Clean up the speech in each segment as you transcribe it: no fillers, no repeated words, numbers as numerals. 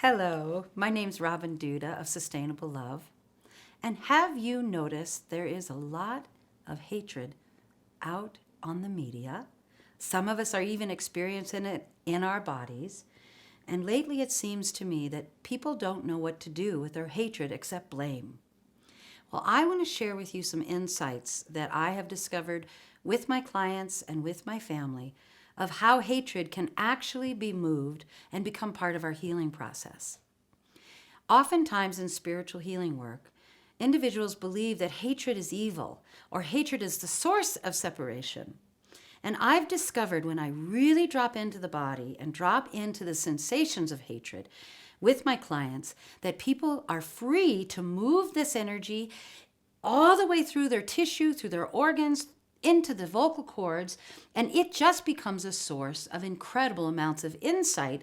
Hello, my name's Robin Duda of Sustainable Love. And have you noticed there is a lot of hatred out on the media? Some of us are even experiencing it in our bodies. And lately it seems to me that people don't know what to do with their hatred except blame. Well, I want to share with you some insights that I have discovered with my clients and with my family of how hatred can actually be moved and become part of our healing process. Oftentimes in spiritual healing work, individuals believe that hatred is evil or hatred is the source of separation. And I've discovered when I really drop into the body and drop into the sensations of hatred with my clients that people are free to move this energy all the way through their tissue, through their organs, into the vocal cords, and it just becomes a source of incredible amounts of insight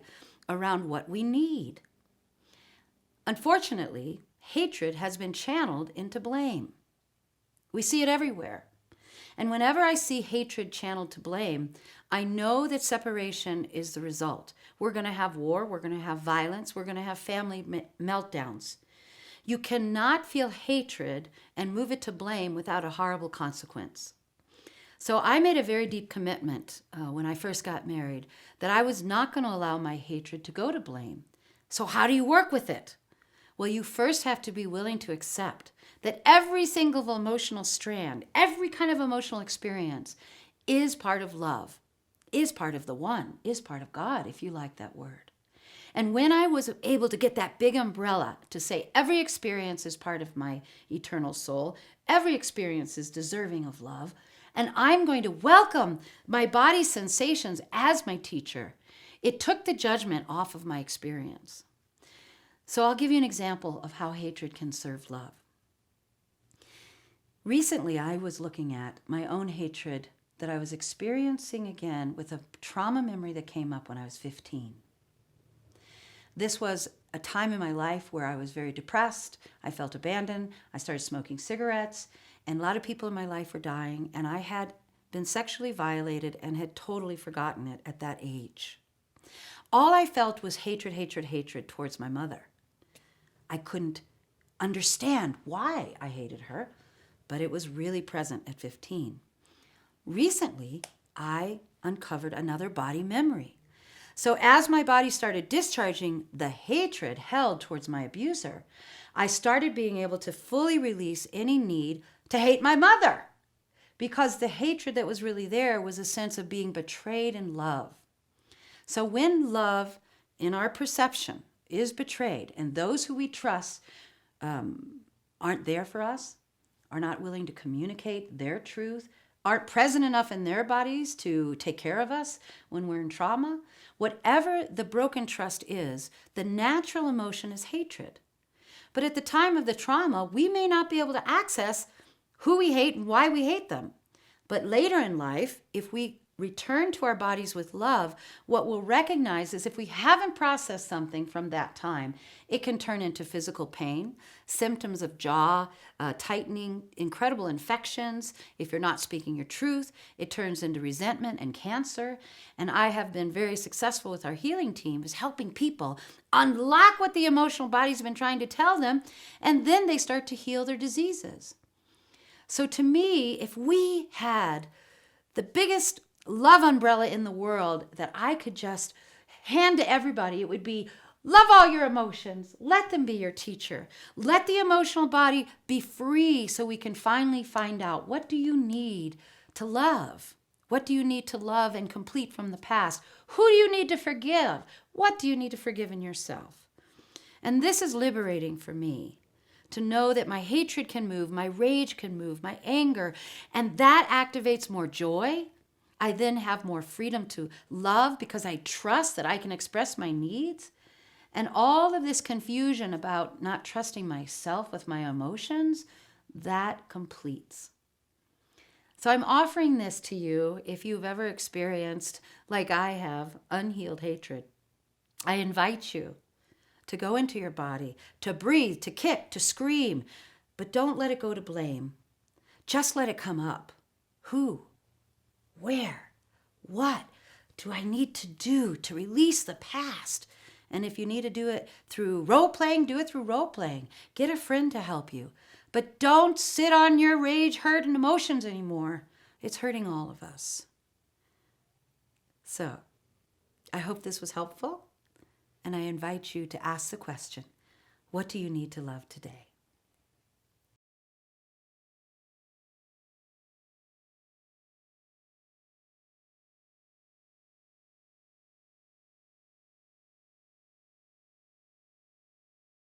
around what we need. Unfortunately, hatred has been channeled into blame. We see it everywhere. And whenever I see hatred channeled to blame, I know that separation is the result. We're going to have war, we're going to have violence, we're going to have family meltdowns. You cannot feel hatred and move it to blame without a horrible consequence. So I made a very deep commitment when I first got married that I was not going to allow my hatred to go to blame. So how do you work with it? Well, you first have to be willing to accept that every single emotional strand, every kind of emotional experience is part of love, is part of the one, is part of God, if you like that word. And when I was able to get that big umbrella to say every experience is part of my eternal soul, every experience is deserving of love, and I'm going to welcome my body's sensations as my teacher, it took the judgment off of my experience. So I'll give you an example of how hatred can serve love. Recently, I was looking at my own hatred that I was experiencing again with a trauma memory that came up when I was 15. This was a time in my life where I was very depressed, I felt abandoned, I started smoking cigarettes, and a lot of people in my life were dying, and I had been sexually violated and had totally forgotten it at that age. All I felt was hatred, hatred, hatred towards my mother. I couldn't understand why I hated her, but it was really present at 15. Recently, I uncovered another body memory. So as my body started discharging the hatred held towards my abuser, I started being able to fully release any need to hate my mother, because the hatred that was really there was a sense of being betrayed in love. So when love in our perception is betrayed and those who we trust aren't there for us, are not willing to communicate their truth, aren't present enough in their bodies to take care of us when we're in trauma, whatever the broken trust is, the natural emotion is hatred. But at the time of the trauma, we may not be able to access who we hate and why we hate them. But later in life, if we return to our bodies with love, what we'll recognize is if we haven't processed something from that time, it can turn into physical pain, symptoms of jaw tightening, incredible infections. If you're not speaking your truth, it turns into resentment and cancer. And I have been very successful with our healing team is helping people unlock what the emotional body's been trying to tell them, and then they start to heal their diseases. So to me, if we had the biggest love umbrella in the world that I could just hand to everybody, it would be love all your emotions. Let them be your teacher. Let the emotional body be free so we can finally find out, what do you need to love? What do you need to love and complete from the past? Who do you need to forgive? What do you need to forgive in yourself? And this is liberating for me, to know that my hatred can move, my rage can move, my anger, and that activates more joy. I then have more freedom to love because I trust that I can express my needs. And all of this confusion about not trusting myself with my emotions, that completes. So I'm offering this to you if you've ever experienced, like I have, unhealed hatred. I invite you to go into your body, to breathe, to kick, to scream, but don't let it go to blame. Just let it come up. Who? Where? What do I need to do to release the past And if you need to do it through role playing, do it through role playing. Get a friend to help you. But don't sit on your rage, hurt, and emotions anymore. It's hurting all of us. So, I hope this was helpful. And I invite you to ask the question, what do you need to love today?